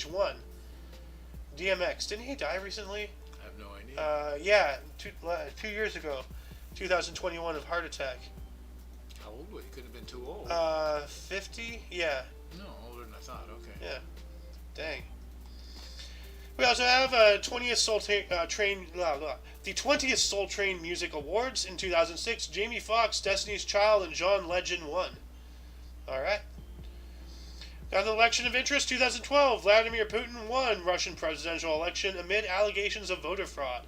won. DMX, didn't he die recently? I have no idea. Yeah, 2 years ago, 2021, of heart attack. How old was he? Couldn't have been too old. 50? Yeah. No, older than I thought, okay. Yeah. Dang. We also have 20th Soul Train, the 20th Soul Train Music Awards in 2006. Jamie Foxx, Destiny's Child, and John Legend won. All right. Got an election of interest, 2012. Vladimir Putin won Russian presidential election amid allegations of voter fraud.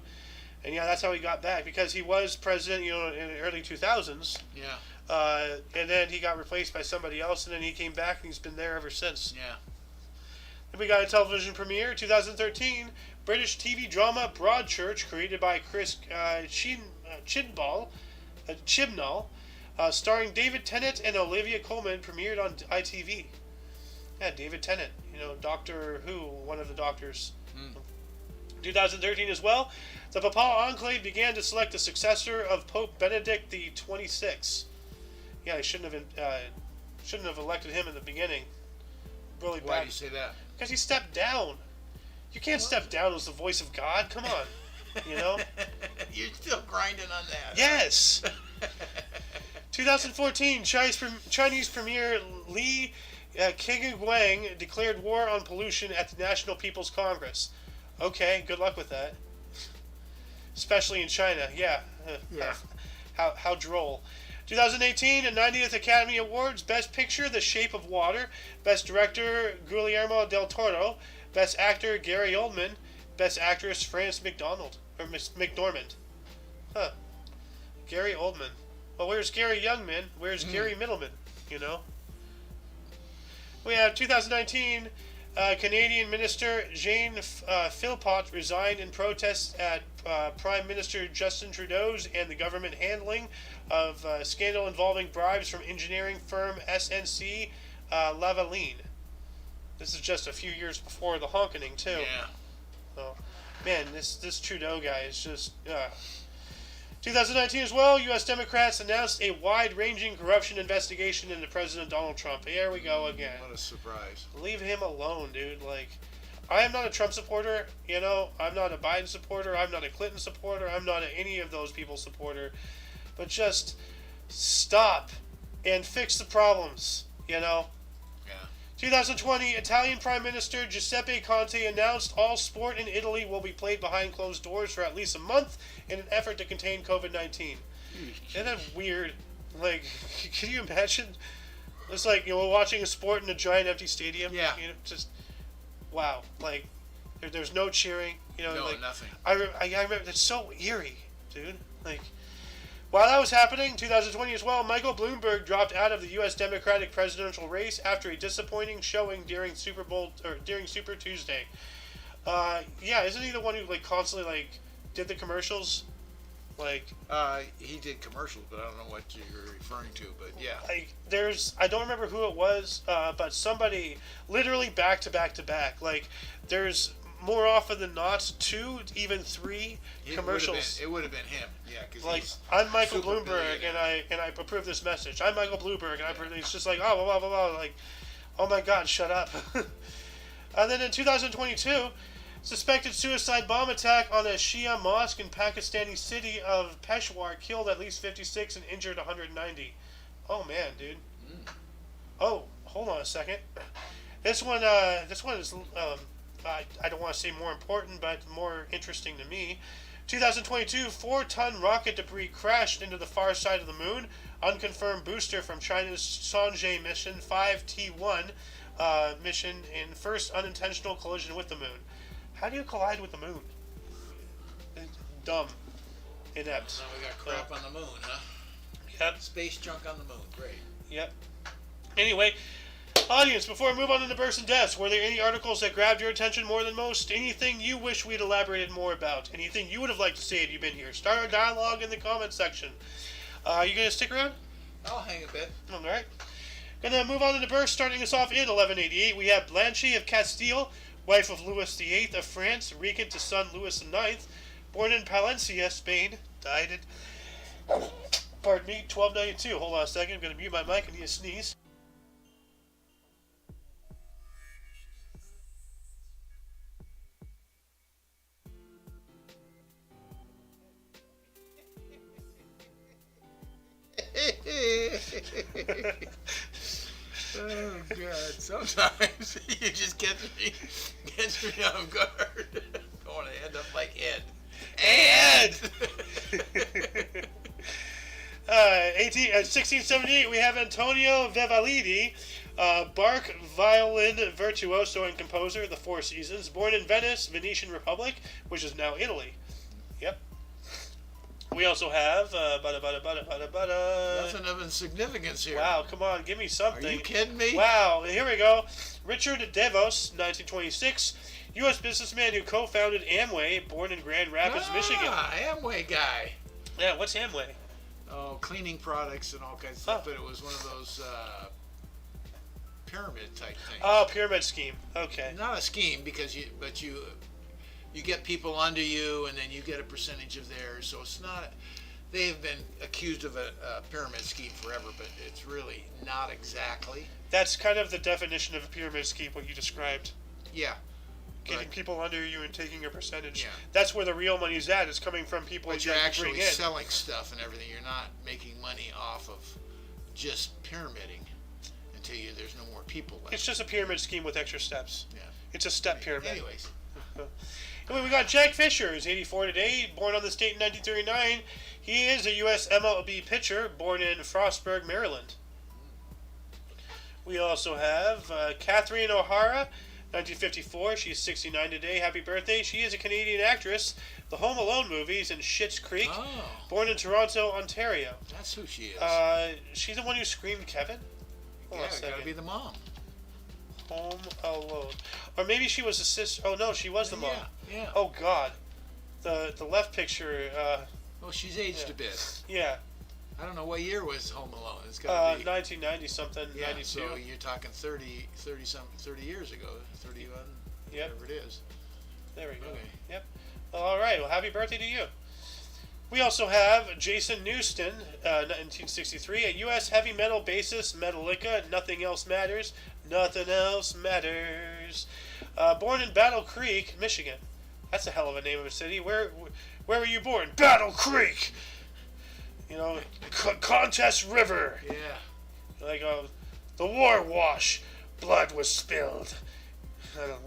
And yeah, that's how he got back, because he was president, in the early 2000s. Yeah. And then he got replaced by somebody else, and then he came back, and he's been there ever since. Yeah. Then we got a television premiere, 2013, British TV drama Broadchurch, created by Chris Chibnall, starring David Tennant and Olivia Colman, premiered on ITV. Yeah, David Tennant, Doctor Who, one of the doctors. 2013 as well, the Papal Enclave began to select a successor of Pope Benedict the 26th. Yeah, they shouldn't have elected him in the beginning. Really bad. Why do you say that? Because he stepped down. You can't step down as the voice of God. Come on, You're still grinding on that. Yes. 2014, Chinese Premier Li Keqiang declared war on pollution at the National People's Congress. Okay, good luck with that. Especially in China, yeah. Yeah. How droll. 2018 and 90th Academy Awards: Best Picture, The Shape of Water; Best Director, Guillermo del Toro; Best Actor, Gary Oldman; Best Actress, France McDormand. Huh. Gary Oldman. Well, where's Gary Youngman? Where's Gary Middleman? You know? We have 2019, Canadian Minister Jane Philpott resigned in protest at Prime Minister Justin Trudeau's and the government handling of scandal involving bribes from engineering firm SNC Lavalin. This is just a few years before the honkening, too. Yeah. So, man, this Trudeau guy is just... 2019 as well, U.S. Democrats announced a wide-ranging corruption investigation into President Donald Trump. Here we go again. What a surprise. Leave him alone, dude. Like, I am not a Trump supporter, you know. I'm not a Biden supporter. I'm not a Clinton supporter. I'm not any of those people's supporter. But just stop and fix the problems, you know. Yeah. 2020, Italian Prime Minister Giuseppe Conte announced all sport in Italy will be played behind closed doors for at least a month in an effort to contain COVID-19. Isn't that weird? Like, can you imagine? It's like, you know, watching a sport in a giant empty stadium. Yeah. You know, just, wow. Like, there's no cheering. You know, No, like, nothing. I remember, that's so eerie, dude. Like, while that was happening, 2020 as well, Michael Bloomberg dropped out of the U.S. Democratic presidential race after a disappointing showing during Super Tuesday. Yeah, isn't he the one who like constantly like did the commercials? Like, he did commercials, but I don't know what you're referring to. But yeah, like I don't remember who it was, but somebody literally back to back to back. Like, there's more often than not 2, even 3 commercials. It would have been him. Yeah, because like, I'm Michael Bloomberg, and I approve this message. I'm Michael Bloomberg, and I approve. It's just like, oh, blah, blah, blah, blah. Like, oh my God, shut up. And then in 2022, suspected suicide bomb attack on a Shia mosque in Pakistani city of Peshawar killed at least 56 and injured 190. Oh man, dude. Oh, hold on a second. This one is. I don't want to say more important, but more interesting to me. 2022, 4-ton rocket debris crashed into the far side of the moon. Unconfirmed booster from China's Songjie mission 5T1 mission in first unintentional collision with the moon. How do you collide with the moon? It's dumb. Inept. Now we got crap on the moon, huh? Yep. Space junk on the moon. Great. Yep. Anyway, audience, before we move on to the births and deaths, were there any articles that grabbed your attention more than most? Anything you wish we'd elaborated more about? Anything you would have liked to say had you been here? Start our dialogue in the comments section. Are you going to stick around? I'll hang a bit. Alright. Gonna move on to the births, starting us off in 1188. We have Blanche of Castile, wife of Louis VIII of France, regent to son Louis IX, born in Palencia, Spain, died in, pardon me, 1292. Hold on a second, I'm going to mute my mic, I need to sneeze. Oh God! Sometimes you just get me off guard. I want to end up like Ed. Ed! 1678, we have Antonio Vivaldi, Bach violin virtuoso and composer, the Four Seasons, born in Venice, Venetian Republic, which is now Italy. Yep. We also have Nothing of significance here. Wow, come on, give me something. Are you kidding me? Wow, here we go. Richard DeVos, 1926, U.S. businessman who co-founded Amway, born in Grand Rapids, Michigan. Amway guy. Yeah, what's Amway? Oh, cleaning products and all kinds of stuff, but it was one of those pyramid type things. Oh, pyramid scheme. Okay. Not a scheme because you get people under you and then you get a percentage of theirs. So it's not. They've been accused of a pyramid scheme forever, but it's really not exactly. That's kind of the definition of a pyramid scheme, what you described. Yeah. Getting people under you and taking a percentage. Yeah. That's where the real money's at. It's coming from people But that you're you actually bring in. selling stuff and everything. You're not making money off of just pyramiding until there's no more people left. It's just a pyramid scheme with extra steps. Yeah. It's a step pyramid. Anyways, And we got Jack Fisher, who's 84 today, born on this date in 1939. He is a U.S. MLB pitcher, born in Frostburg, Maryland. We also have Catherine O'Hara, 1954. She's 69 today. Happy birthday. She is a Canadian actress. The Home Alone movies and Schitt's Creek. Oh, Born in Toronto, Ontario. that's who she is. She's the one who screamed Kevin? Hold on a Yeah, second. gotta be the mom. Home Alone. Or maybe she was a sister. Oh, no, she was the mom. Yeah. Oh, God. The left picture, Well, she's aged yeah. a bit. yeah. I don't know what year was Home Alone. It's gotta be 1990 something, yeah. 92. So you're talking 30 years ago, 31, Yep. whatever it is. There we go. Okay. Yep. All right. Well, happy birthday to you. We also have Jason Newston, 1963, a U.S. heavy metal bassist, Metallica, Nothing Else Matters, Nothing Else Matters. Born in Battle Creek, Michigan. That's a hell of a name of a city. Where were you born? Battle Creek! You know, Contest River. Yeah. Like, the war wash. Blood was spilled. I don't know.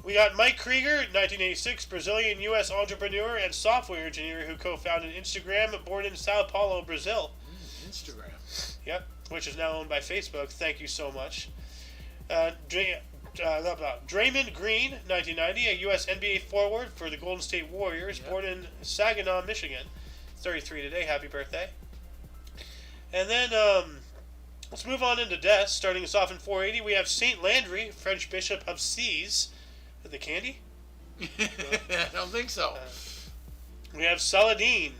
We got Mike Krieger, 1986, Brazilian-U.S. entrepreneur and software engineer who co-founded Instagram, born in Sao Paulo, Brazil. Instagram. Yep, which is now owned by Facebook. Thank you so much. Draymond Green, 1990, a U.S. NBA forward for the Golden State Warriors, Yep. born in Saginaw, Michigan. 33 today. Happy birthday. And then, let's move on into deaths. Starting us off in 480, we have Saint Landry, French Bishop of Sees. The candy? I don't think so. We have Saladin,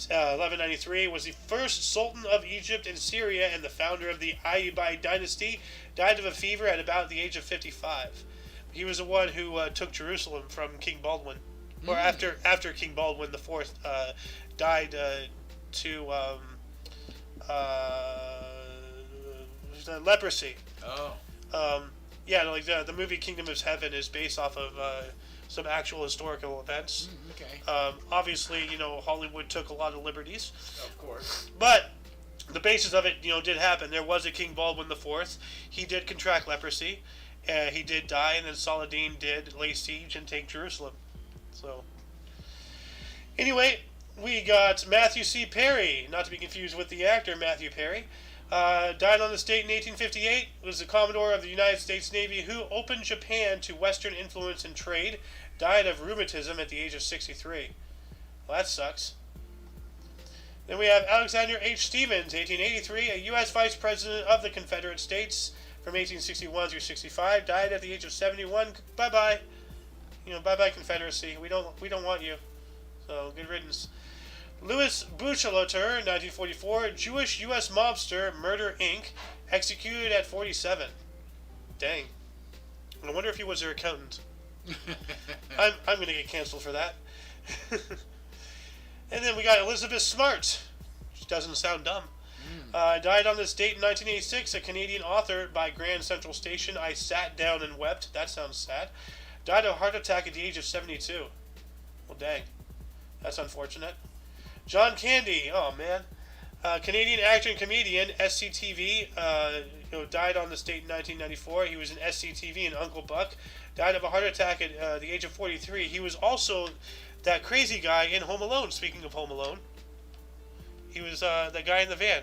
1193, was the first Sultan of Egypt and Syria and the founder of the Ayyubide dynasty. Died of a fever at about the age of 55. He was the one who took Jerusalem from King Baldwin, or after King Baldwin IV died to leprosy. Oh. Yeah, like the movie Kingdom of Heaven is based off of some actual historical events. Okay. Obviously, Hollywood took a lot of liberties, Of course. but the basis of it, did happen. There was a King Baldwin IV. He did contract leprosy. He did die, and then Saladin did lay siege and take Jerusalem. So, anyway, we got Matthew C. Perry, not to be confused with the actor Matthew Perry. Died on this date in 1858. Was the Commodore of the United States Navy who opened Japan to Western influence and trade. Died of rheumatism at the age of 63. Well, that sucks. Then we have Alexander H. Stevens, 1883, a U.S. Vice President of the Confederate States from 1861 through 65. Died at the age of 71. Bye-bye. Bye-bye Confederacy. We don't want you. So, good riddance. Louis Buchholter, 1944, Jewish U.S. mobster, Murder Inc., executed at 47. Dang. I wonder if he was their accountant. I'm going to get canceled for that. And then we got Elizabeth Smart, which doesn't sound dumb. Died on this date in 1986, a Canadian author by Grand Central Station. I sat down and wept. That sounds sad. Died of a heart attack at the age of 72. Well, dang. That's unfortunate. John Candy, oh man, Canadian actor and comedian, SCTV, died on this date in 1994. He was in SCTV and Uncle Buck. Died of a heart attack at the age of 43. He was also that crazy guy in Home Alone. Speaking of Home Alone, he was the guy in the van.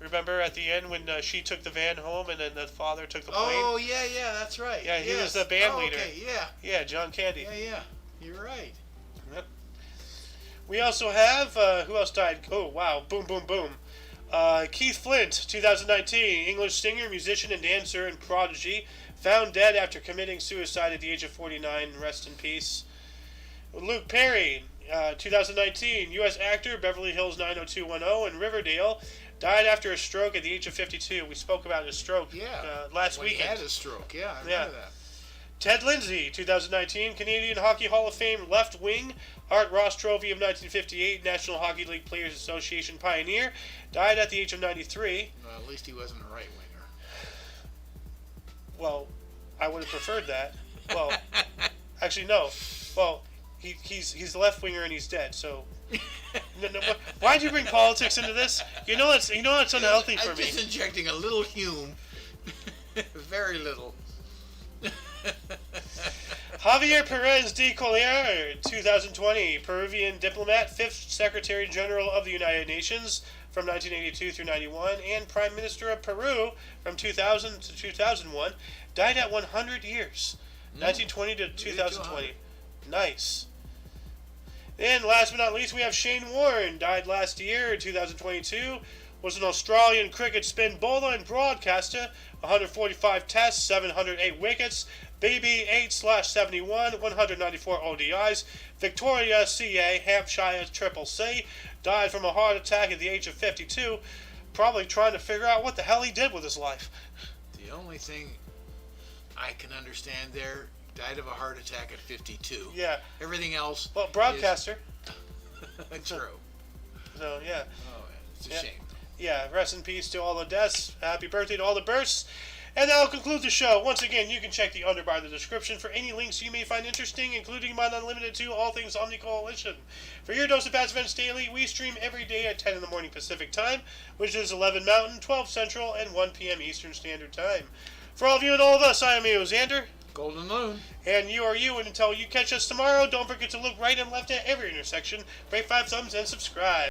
Remember at the end when she took the van home and then the father took the plane? Oh, yeah, that's right. Yeah, he was the band leader. Okay, yeah. Yeah, John Candy. Yeah, you're right. Yep. We also have, who else died? Oh, wow. Boom, boom, boom. Keith Flint, 2019, English singer, musician, and dancer and prodigy. Found dead after committing suicide at the age of 49. Rest in peace. Luke Perry, 2019, U.S. actor, Beverly Hills 90210 and Riverdale. Died after a stroke at the age of 52. We spoke about his stroke last weekend. He had a stroke, I remember that. Ted Lindsay, 2019, Canadian Hockey Hall of Fame left wing, Art Ross Trophy of 1958, National Hockey League Players Association pioneer, died at the age of 93. Well, at least he wasn't a right winger. Well, I would have preferred that. Well, actually, no. Well, he's the left winger and he's dead. So, why'd you bring politics into this? You know that's unhealthy for me. I'm just injecting a little Hume, very little. Javier Perez de Cuellar, 2020, Peruvian diplomat, 5th Secretary General of the United Nations from 1982 through 91, and Prime Minister of Peru from 2000 to 2001, died at 100 years, 1920 to 2020. Nice. And last but not least, we have Shane Warne, died last year, 2022, was an Australian cricket spin bowler and broadcaster, 145 tests, 708 wickets, BB8/71, 194 ODIs, Victoria CA, Hampshire Triple C, died from a heart attack at the age of 52, probably trying to figure out what the hell he did with his life. The only thing I can understand there, died of a heart attack at 52. Yeah. Everything else. Well, broadcaster. True. So, yeah. Oh, it's a shame. Yeah, rest in peace to all the deaths. Happy birthday to all the births. And that'll conclude the show. Once again, you can check the underbar of the description for any links you may find interesting, including but not limited to all things Omni Coalition. For your dose of past events daily, we stream every day at 10 in the morning Pacific Time, which is 11 Mountain, 12 Central, and 1 p.m. Eastern Standard Time. For all of you and all of us, I am you, Xander. Golden Moon. And you are you, and until you catch us tomorrow, don't forget to look right and left at every intersection, rate 5 thumbs, and subscribe.